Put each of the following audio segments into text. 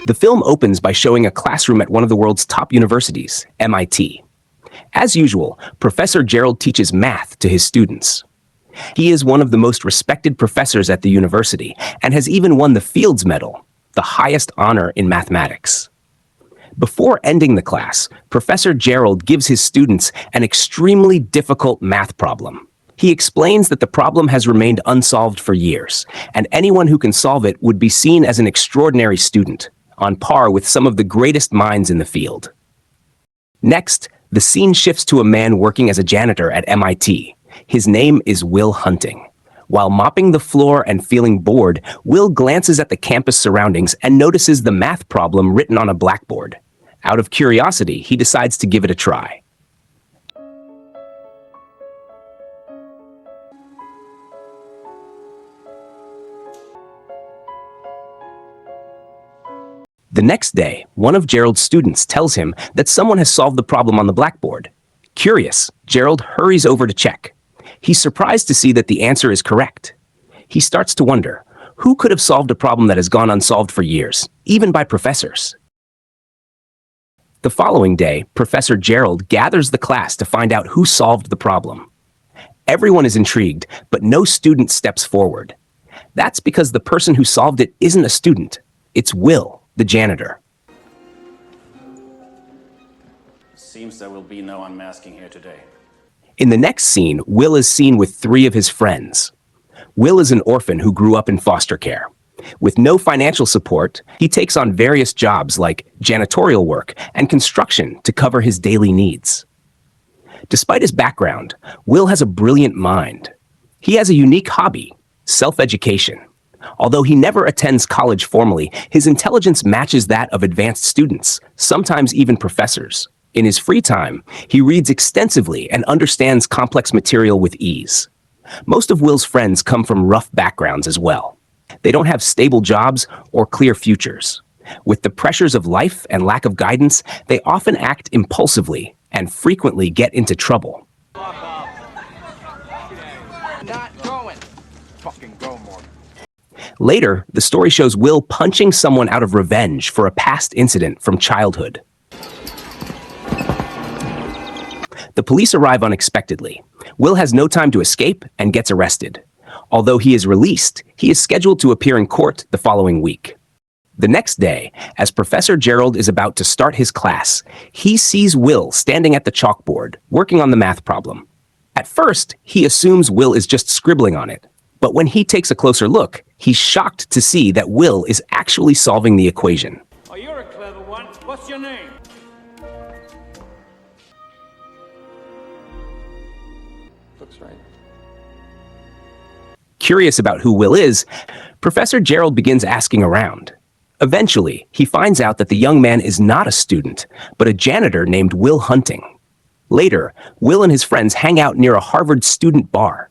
The film opens by showing a classroom at one of the world's top universities, MIT. As usual, Professor Gerald teaches math to his students. He is one of the most respected professors at the university and has even won the Fields Medal, the highest honor in mathematics. Before ending the class, Professor Gerald gives his students an extremely difficult math problem. He explains that the problem has remained unsolved for years, and anyone who can solve it would be seen as an extraordinary student, on par with some of the greatest minds in the field. Next, the scene shifts to a man working as a janitor at MIT. His name is Will Hunting. While mopping the floor and feeling bored, Will glances at the campus surroundings and notices the math problem written on a blackboard. Out of curiosity, he decides to give it a try. The next day, one of Gerald's students tells him that someone has solved the problem on the blackboard. Curious, Gerald hurries over to check. He's surprised to see that the answer is correct. He starts to wonder, who could have solved a problem that has gone unsolved for years, even by professors? The following day, Professor Gerald gathers the class to find out who solved the problem. Everyone is intrigued, but no student steps forward. That's because the person who solved it isn't a student. It's Will, the janitor. Seems there will be no unmasking here today. In the next scene, Will is seen with 3 of his friends. Will is an orphan who grew up in foster care. With no financial support, he takes on various jobs like janitorial work and construction to cover his daily needs. Despite his background, Will has a brilliant mind. He has a unique hobby, self-education. Although he never attends college formally, his intelligence matches that of advanced students, sometimes even professors. In his free time, he reads extensively and understands complex material with ease. Most of Will's friends come from rough backgrounds as well. They don't have stable jobs or clear futures. With the pressures of life and lack of guidance, they often act impulsively and frequently get into trouble. Not going. Fucking go, Morgan. Later, the story shows Will punching someone out of revenge for a past incident from childhood. The police arrive unexpectedly. Will has no time to escape and gets arrested. Although he is released, he is scheduled to appear in court the following week. The next day, as Professor Gerald is about to start his class, he sees Will standing at the chalkboard, working on the math problem. At first, he assumes Will is just scribbling on it. But when he takes a closer look, he's shocked to see that Will is actually solving the equation. Oh, you're a clever one. What's your name? Looks right. Curious about who Will is, Professor Gerald begins asking around. Eventually, he finds out that the young man is not a student, but a janitor named Will Hunting. Later, Will and his friends hang out near a Harvard student bar.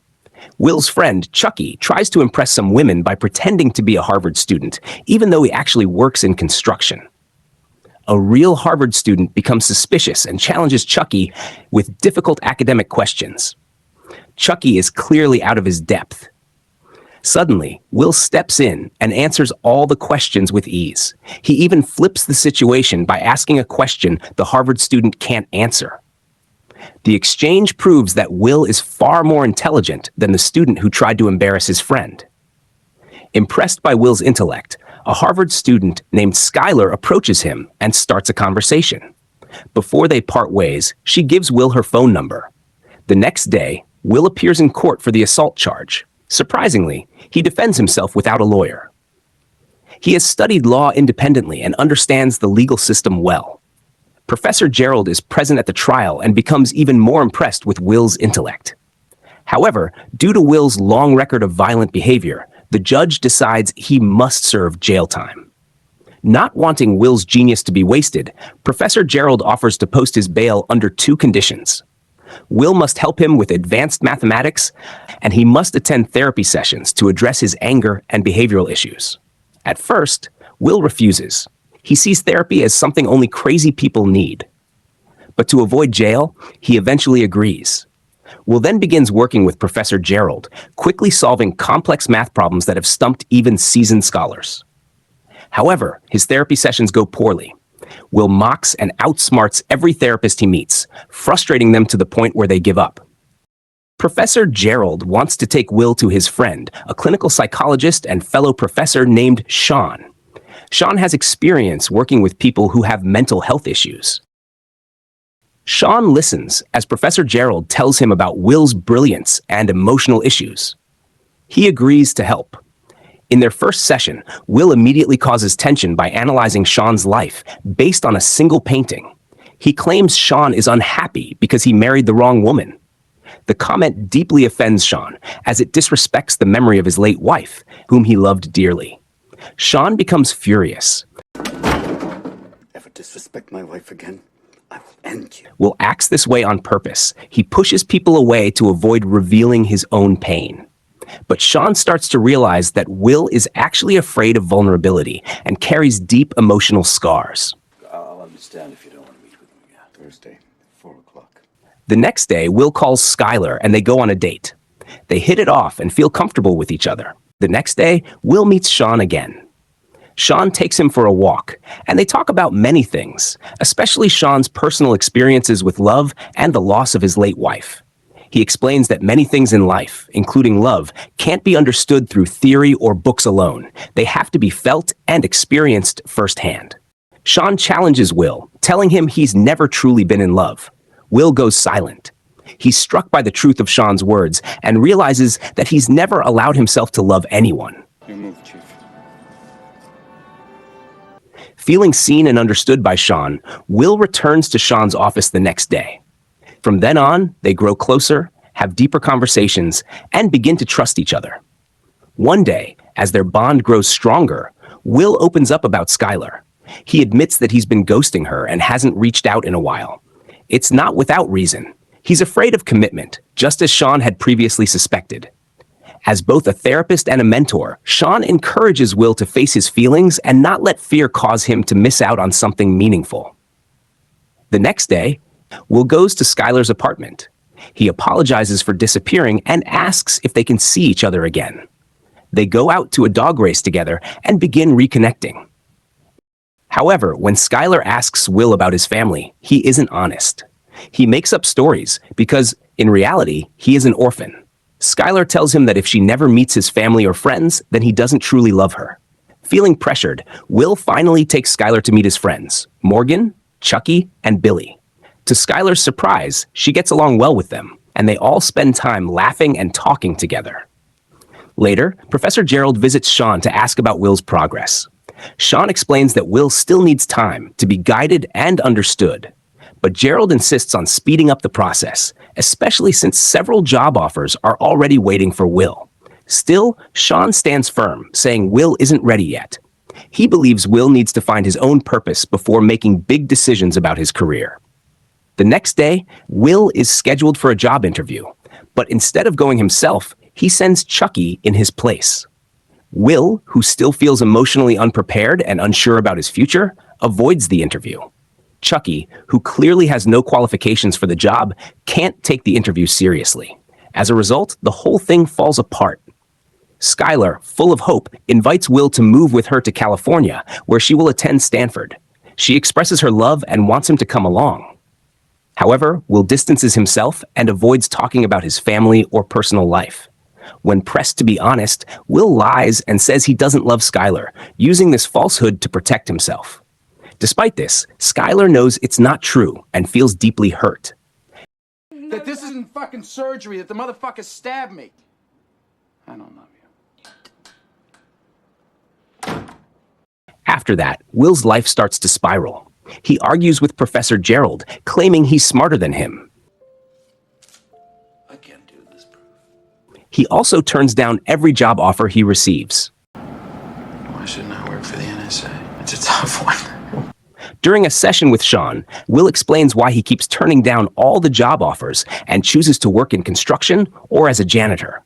Will's friend, Chucky, tries to impress some women by pretending to be a Harvard student, even though he actually works in construction. A real Harvard student becomes suspicious and challenges Chucky with difficult academic questions. Chucky is clearly out of his depth. Suddenly, Will steps in and answers all the questions with ease. He even flips the situation by asking a question the Harvard student can't answer. The exchange proves that Will is far more intelligent than the student who tried to embarrass his friend. Impressed by Will's intellect, a Harvard student named Skylar approaches him and starts a conversation. Before they part ways, she gives Will her phone number. The next day, Will appears in court for the assault charge. Surprisingly, he defends himself without a lawyer. He has studied law independently and understands the legal system well. Professor Gerald is present at the trial and becomes even more impressed with Will's intellect. However, due to Will's long record of violent behavior, the judge decides he must serve jail time. Not wanting Will's genius to be wasted, Professor Gerald offers to post his bail under 2 conditions. Will must help him with advanced mathematics, and he must attend therapy sessions to address his anger and behavioral issues. At first, Will refuses. He sees therapy as something only crazy people need. But to avoid jail, he eventually agrees. Will then begins working with Professor Gerald, quickly solving complex math problems that have stumped even seasoned scholars. However, his therapy sessions go poorly. Will mocks and outsmarts every therapist he meets, frustrating them to the point where they give up. Professor Gerald wants to take Will to his friend, a clinical psychologist and fellow professor named Sean. Sean has experience working with people who have mental health issues. Sean listens as Professor Gerald tells him about Will's brilliance and emotional issues. He agrees to help. In their first session, Will immediately causes tension by analyzing Sean's life based on a single painting. He claims Sean is unhappy because he married the wrong woman. The comment deeply offends Sean, as it disrespects the memory of his late wife, whom he loved dearly. Sean becomes furious. Ever disrespect my wife again, I will end you. Will acts this way on purpose. He pushes people away to avoid revealing his own pain. But Sean starts to realize that Will is actually afraid of vulnerability and carries deep emotional scars. I'll understand if you don't want to meet with him again. Thursday, 4 o'clock. The next day, Will calls Skylar and they go on a date. They hit it off and feel comfortable with each other. The next day, Will meets Sean again. Sean takes him for a walk, and they talk about many things, especially Sean's personal experiences with love and the loss of his late wife. He explains that many things in life, including love, can't be understood through theory or books alone. They have to be felt and experienced firsthand. Sean challenges Will, telling him he's never truly been in love. Will goes silent. He's struck by the truth of Sean's words and realizes that he's never allowed himself to love anyone. You move, Chief. Feeling seen and understood by Sean, Will returns to Sean's office the next day. From then on, they grow closer, have deeper conversations, and begin to trust each other. One day, as their bond grows stronger, Will opens up about Skylar. He admits that he's been ghosting her and hasn't reached out in a while. It's not without reason. He's afraid of commitment, just as Sean had previously suspected. As both a therapist and a mentor, Sean encourages Will to face his feelings and not let fear cause him to miss out on something meaningful. The next day, Will goes to Skylar's apartment. He apologizes for disappearing and asks if they can see each other again. They go out to a dog race together and begin reconnecting. However, when Skylar asks Will about his family, he isn't honest. He makes up stories because, in reality, he is an orphan. Skylar tells him that if she never meets his family or friends, then he doesn't truly love her. Feeling pressured, Will finally takes Skylar to meet his friends, Morgan, Chucky, and Billy. To Skylar's surprise, she gets along well with them, and they all spend time laughing and talking together. Later, Professor Gerald visits Sean to ask about Will's progress. Sean explains that Will still needs time to be guided and understood. But Gerald insists on speeding up the process, especially since several job offers are already waiting for Will. Still, Sean stands firm, saying Will isn't ready yet. He believes Will needs to find his own purpose before making big decisions about his career. The next day, Will is scheduled for a job interview, but instead of going himself, he sends Chucky in his place. Will, who still feels emotionally unprepared and unsure about his future, avoids the interview. Chucky, who clearly has no qualifications for the job, can't take the interview seriously. As a result, the whole thing falls apart. Skylar, full of hope, invites Will to move with her to California, where she will attend Stanford. She expresses her love and wants him to come along. However, Will distances himself and avoids talking about his family or personal life. When pressed to be honest, Will lies and says he doesn't love Skylar, using this falsehood to protect himself. Despite this, Skylar knows it's not true and feels deeply hurt. That this isn't fucking surgery, that the motherfucker stabbed me. I don't love you. After that, Will's life starts to spiral. He argues with Professor Gerald, claiming he's smarter than him. I can't do this, bro. He also turns down every job offer he receives. Why shouldn't I work for the NSA? It's a tough one. During a session with Sean, Will explains why he keeps turning down all the job offers and chooses to work in construction or as a janitor.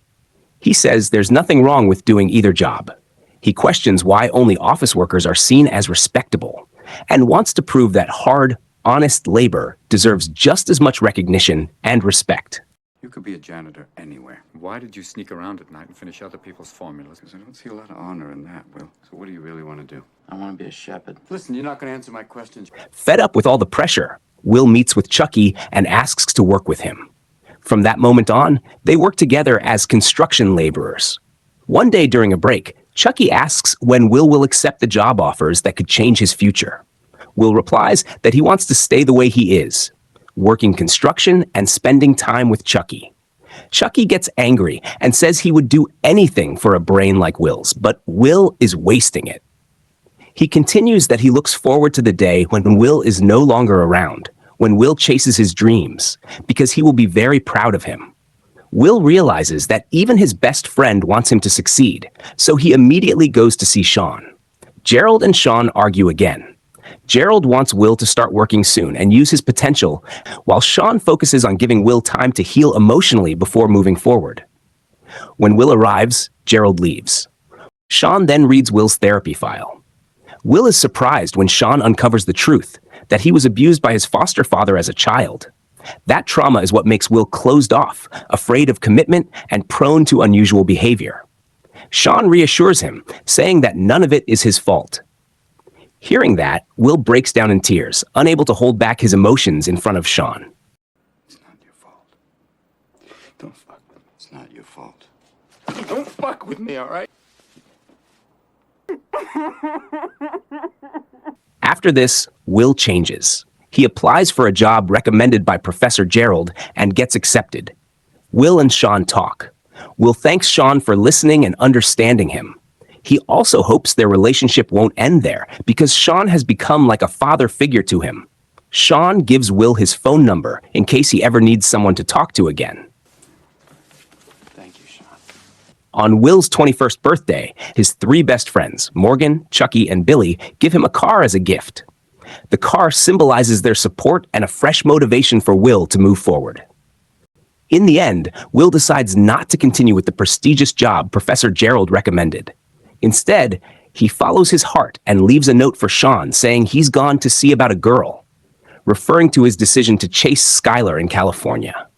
He says there's nothing wrong with doing either job. He questions why only office workers are seen as respectable and wants to prove that hard, honest labor deserves just as much recognition and respect. You could be a janitor anywhere. Why did you sneak around at night and finish other people's formulas? Because I don't see a lot of honor in that, Will. So what do you really want to do? I want to be a shepherd. Listen, you're not going to answer my questions. Fed up with all the pressure, Will meets with Chucky and asks to work with him. From that moment on, they work together as construction laborers. One day during a break, Chucky asks when Will accept the job offers that could change his future. Will replies that he wants to stay the way he is, working construction and spending time with Chucky. Chucky gets angry and says he would do anything for a brain like Will's, but Will is wasting it. He continues that he looks forward to the day when Will is no longer around, when Will chases his dreams, because he will be very proud of him. Will realizes that even his best friend wants him to succeed, so he immediately goes to see Sean. Gerald and Sean argue again. Gerald wants Will to start working soon and use his potential, while Sean focuses on giving Will time to heal emotionally before moving forward. When Will arrives, Gerald leaves. Sean then reads Will's therapy file. Will is surprised when Sean uncovers the truth, that he was abused by his foster father as a child. That trauma is what makes Will closed off, afraid of commitment, and prone to unusual behavior. Sean reassures him, saying that none of it is his fault. Hearing that, Will breaks down in tears, unable to hold back his emotions in front of Sean. It's not your fault. Don't fuck with me. It's not your fault. Don't fuck with me, all right? After this, Will changes. He applies for a job recommended by Professor Gerald and gets accepted. Will and Sean talk. Will thanks Sean for listening and understanding him. He also hopes their relationship won't end there because Sean has become like a father figure to him. Sean gives Will his phone number in case he ever needs someone to talk to again. Thank you, Sean. On Will's 21st birthday, his three best friends, Morgan, Chucky, and Billy, give him a car as a gift. The car symbolizes their support and a fresh motivation for Will to move forward. In the end, Will decides not to continue with the prestigious job Professor Gerald recommended. Instead, he follows his heart and leaves a note for Sean saying he's gone to see about a girl, referring to his decision to chase Skylar in California.